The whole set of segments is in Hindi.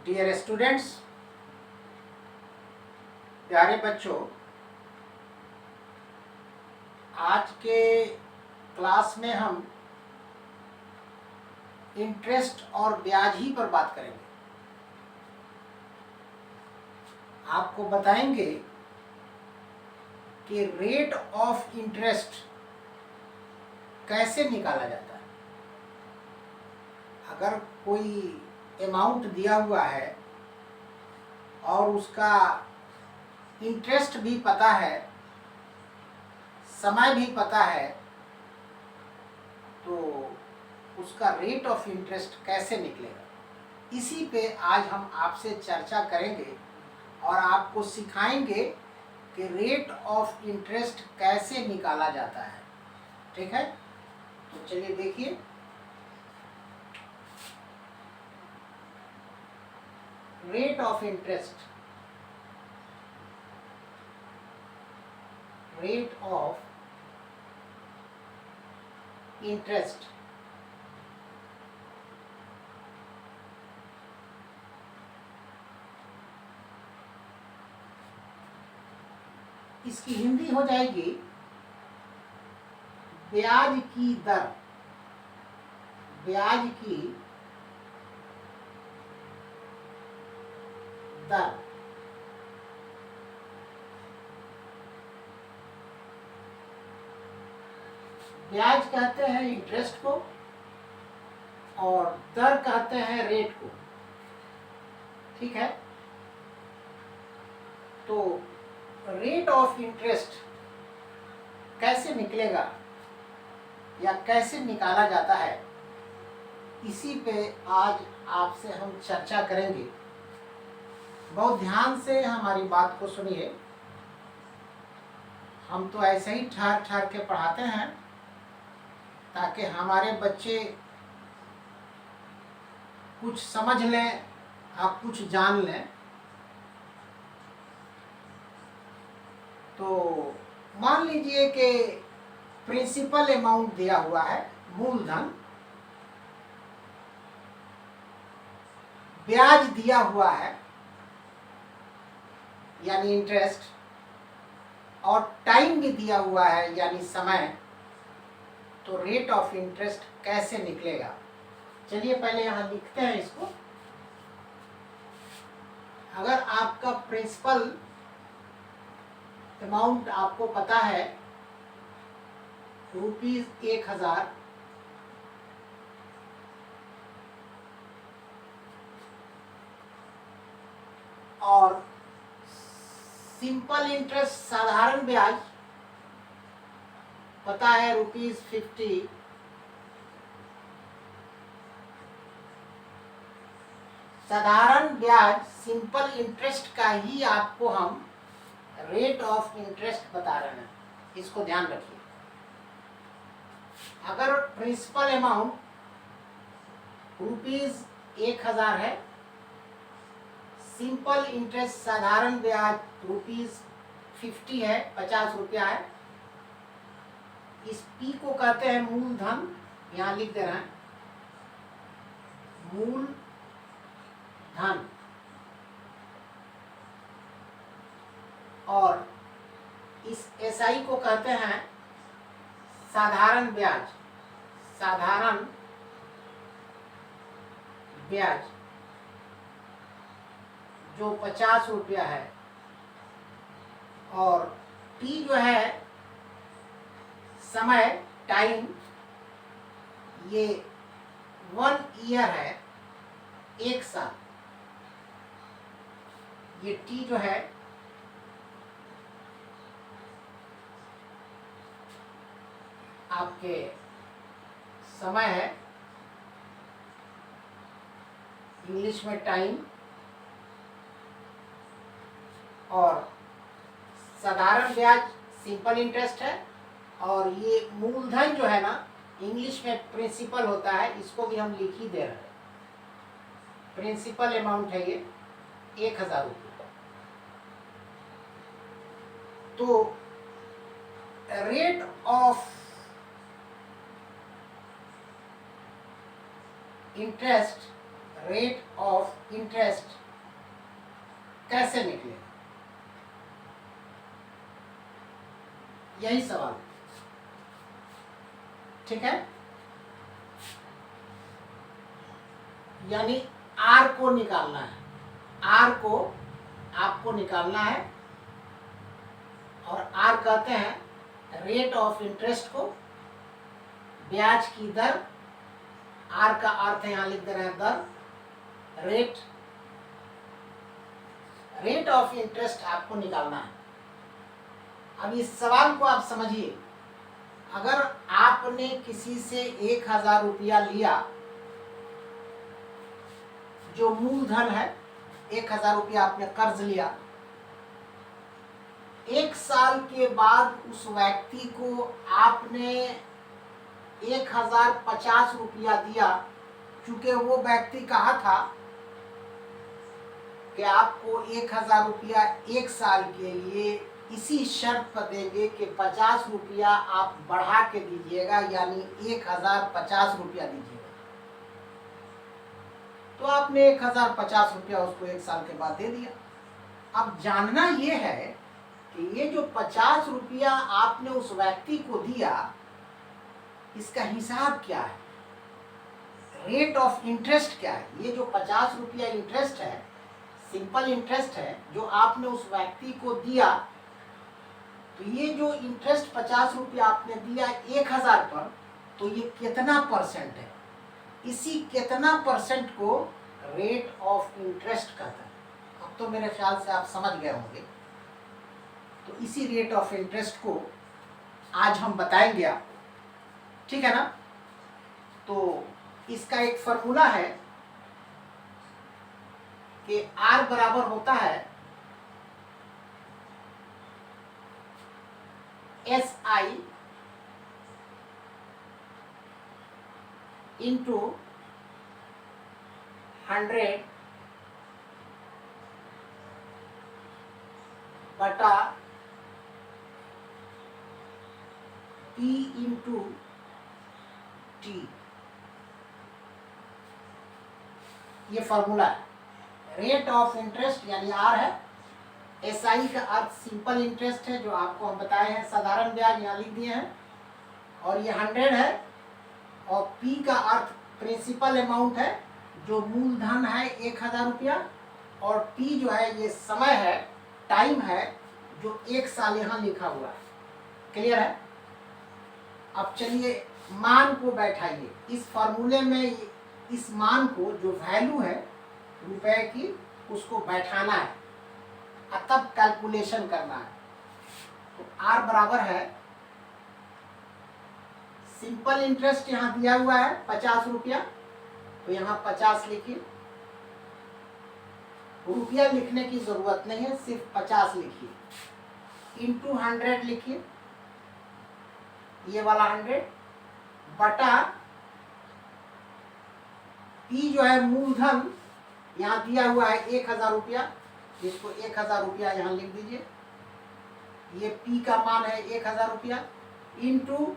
डियर स्टूडेंट्स, प्यारे बच्चों, आज के क्लास में हम इंटरेस्ट और ब्याज ही पर बात करेंगे। आपको बताएंगे कि रेट ऑफ इंटरेस्ट कैसे निकाला जाता है। अगर कोई अमाउंट दिया हुआ है और उसका इंटरेस्ट भी पता है, समय भी पता है, तो उसका रेट ऑफ इंटरेस्ट कैसे निकलेगा, इसी पे आज हम आपसे चर्चा करेंगे और आपको सिखाएंगे कि रेट ऑफ इंटरेस्ट कैसे निकाला जाता है। ठीक है, तो चलिए देखिए। Rate of interest, rate of interest इसकी हिंदी हो जाएगी ब्याज की दर। ब्याज की दर ब्याज कहते हैं इंटरेस्ट को और दर कहते हैं रेट को। ठीक है, तो रेट ऑफ इंटरेस्ट कैसे निकलेगा या कैसे निकाला जाता है, इसी पे आज आपसे हम चर्चा करेंगे। बहुत ध्यान से हमारी बात को सुनिए। हम तो ऐसे ही ठहर ठहर के पढ़ाते हैं ताकि हमारे बच्चे कुछ समझ लें, आप कुछ जान लें। तो मान लीजिए कि प्रिंसिपल अमाउंट दिया हुआ है, मूलधन, ब्याज दिया हुआ है यानी इंटरेस्ट, और टाइम भी दिया हुआ है यानी समय। तो रेट ऑफ इंटरेस्ट कैसे निकलेगा, चलिए पहले यहां लिखते हैं इसको। अगर आपका प्रिंसिपल अमाउंट आपको पता है ₹1000, और सिंपल इंटरेस्ट साधारण ब्याज पता है ₹50, साधारण ब्याज सिंपल इंटरेस्ट का ही आपको हम रेट ऑफ इंटरेस्ट बता रहे हैं, इसको ध्यान रखिए। अगर प्रिंसिपल अमाउंट ₹1000 है, सिंपल इंटरेस्ट साधारण ब्याज ₹50 है, 50 रुपया है, इस P को कहते हैं मूलधन। यहाँ लिख दे रहे हैं मूलधन, और इस SI को कहते हैं साधारण ब्याज। साधारण ब्याज जो 50 रुपया है, और T जो है समय, टाइम, ये 1 ईयर है, 1 साल। ये T जो है आपके समय है, इंग्लिश में टाइम, और साधारण ब्याज सिंपल इंटरेस्ट है, और ये मूलधन जो है ना, इंग्लिश में प्रिंसिपल होता है, इसको भी हम लिख ही दे रहे हैं। प्रिंसिपल अमाउंट है ये 1000 रुपये। तो rate of interest rate of interest कैसे निकले, यही सवाल, ठीक है। यानी आर को निकालना है, आर को आपको निकालना है, और आर कहते हैं रेट ऑफ इंटरेस्ट को, ब्याज की दर, आर का अर्थ यहां लिख दे रहे हैं दर, रेट ऑफ इंटरेस्ट आपको निकालना है। अब इस सवाल को आप समझिए, अगर आपने किसी से 1000 रुपया लिया, जो मूलधन है, 1000 रुपया आपने कर्ज लिया, 1 साल के बाद उस व्यक्ति को आपने 1050 रुपया दिया, चूंकि वो व्यक्ति कहा था कि आपको 1000 रुपया 1 साल के लिए इसी शर्त पर देंगे कि 50 रुपया आप बढ़ा के दीजिएगा, यानी 1050 रुपया दीजिएगा। तो आपने 1050 रुपया उसको 1 साल के बाद दे दिया। अब जानना ये है कि ये जो 50 रुपया आपने उस व्यक्ति को दिया, इसका हिसाब क्या है, रेट ऑफ इंटरेस्ट क्या है। ये जो 50 रुपया इंटरेस्ट है, सिंपल इंटरेस्ट है, जो आपने उस व्यक्ति को दिया, तो ये जो इंटरेस्ट 50 रुपया आपने दिया 1000 पर, तो ये कितना परसेंट है, इसी कितना परसेंट को रेट ऑफ इंटरेस्ट कहता है। अब तो मेरे ख्याल से आप समझ गए होंगे। तो इसी रेट ऑफ इंटरेस्ट को आज हम बताएंगे आप, ठीक है ना। तो इसका एक फॉर्मूला है कि R बराबर होता है SI इंटू 100 बटा P इंटू T। ये फॉर्मूला है। रेट ऑफ इंटरेस्ट यानी R है, SI का अर्थ सिंपल इंटरेस्ट है, जो आपको हम बताए हैं, साधारण ब्याज यहाँ लिख दिए हैं, और ये 100 है, और P का अर्थ प्रिंसिपल अमाउंट है, जो मूलधन है 1000 रुपया, और T जो है ये समय है, टाइम है, जो 1 साल यहाँ लिखा हुआ है। क्लियर है। अब चलिए मान को बैठाइए इस फॉर्मूले में, इस मान को जो वैल्यू है रुपए की, उसको बैठाना है और तब कैलकुलेशन करना है। तो R बराबर है, सिंपल इंटरेस्ट यहाँ दिया हुआ है 50 रुपया, तो यहाँ 50 लिखिए, रुपया लिखने की जरूरत नहीं है, सिर्फ 50 लिखिए, इंटू 100 लिखिए, ये वाला 100 बटा P जो है मूलधन यहाँ दिया हुआ है 1000 रुपया, जिसको 1000 रुपया यहाँ लिख दीजिए, ये P का मान है 1000 रुपया, इंटू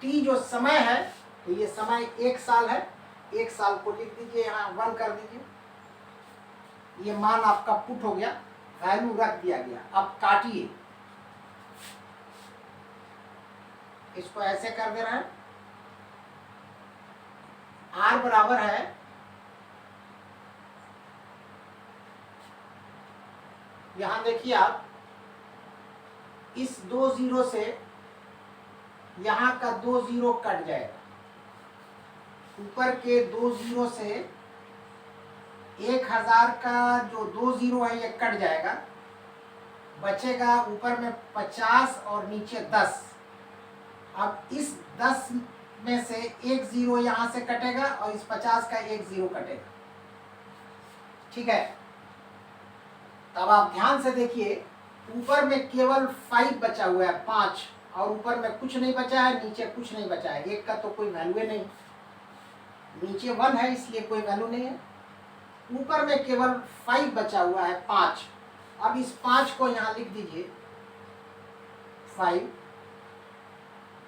T जो समय है, तो ये समय 1 साल है, 1 साल को लिख दीजिए, यहाँ 1 कर दीजिए, ये मान आपका पुट हो गया, वैल्यू रख दिया गया। अब काटिए, इसको ऐसे कर दे रहे हैं। R बराबर है यहां देखिए आप, इस 2 जीरो से यहां का 2 जीरो कट जाएगा, ऊपर के 2 जीरो से 1000 का जो 2 जीरो है ये कट जाएगा, बचेगा ऊपर में 50 और नीचे 10। अब इस 10 में से 1 जीरो यहां से कटेगा और इस 50 का 1 जीरो कटेगा, ठीक है। तब आप ध्यान से देखिए, ऊपर में केवल 5 बचा हुआ है, 5, और ऊपर में कुछ नहीं बचा है, नीचे कुछ नहीं बचा है, 1 का तो कोई वैल्यू नहीं, नीचे 1 है इसलिए कोई वैल्यू नहीं है, ऊपर में केवल 5 बचा हुआ है, 5। अब इस 5 को यहाँ लिख दीजिए 5,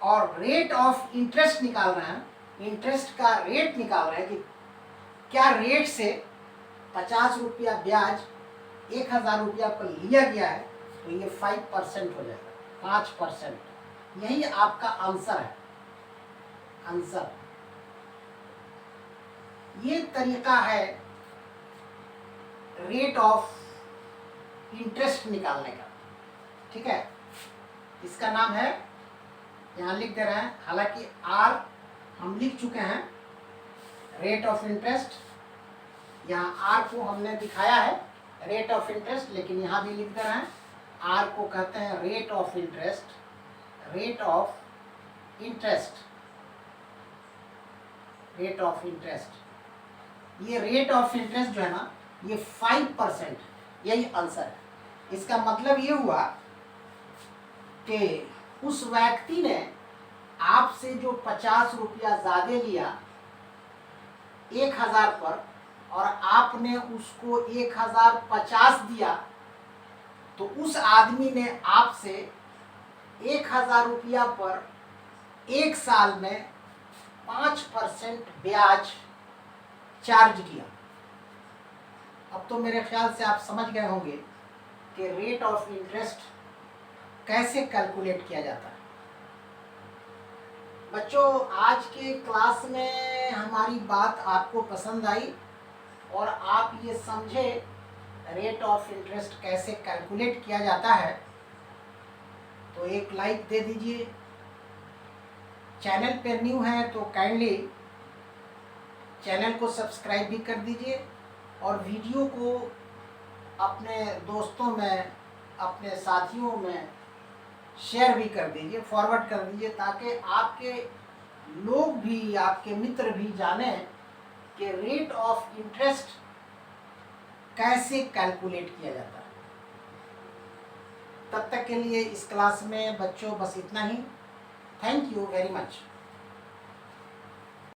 और रेट ऑफ इंटरेस्ट निकाल रहे हैं, इंटरेस्ट का रेट निकाल रहे हैं कि क्या रेट से 50 रुपया ब्याज 1000 रुपया पर लिया गया है, तो ये 5% हो जाएगा, 5%। यही आपका आंसर है, आंसर। ये तरीका है रेट ऑफ इंटरेस्ट निकालने का, ठीक है। इसका नाम है, यहाँ लिख दे रहे हैं, हालांकि आर हम लिख चुके हैं, रेट ऑफ इंटरेस्ट। यहाँ आर को हमने दिखाया है रेट ऑफ इंटरेस्ट, लेकिन यहाँ भी लिख दे रहे हैं, आर को कहते हैं rate of interest, rate of interest, rate of interest. ये रेट ऑफ इंटरेस्ट जो है ना, ये 5%, यही आंसर है। इसका मतलब ये हुआ कि उस व्यक्ति ने आपसे जो 50 रुपया ज्यादा लिया 1000 पर, और आपने उसको 1050 दिया, तो उस आदमी ने आपसे 1000 रुपया पर 1 साल में 5% ब्याज चार्ज किया। अब तो मेरे ख्याल से आप समझ गए होंगे कि रेट ऑफ इंटरेस्ट कैसे कैलकुलेट किया जाता है। बच्चों, आज के क्लास में हमारी बात आपको पसंद आई और आप ये समझे रेट ऑफ इंटरेस्ट कैसे कैलकुलेट किया जाता है, तो एक लाइक दे दीजिए। चैनल पे न्यू है तो काइंडली चैनल को सब्सक्राइब भी कर दीजिए, और वीडियो को अपने दोस्तों में, अपने साथियों में शेयर भी कर दीजिए, फॉरवर्ड कर दीजिए, ताकि आपके लोग भी, आपके मित्र भी जाने कि रेट ऑफ इंटरेस्ट कैसे कैलकुलेट किया जाता है। तब तक के लिए इस क्लास में बच्चों बस इतना ही। Thank you very much.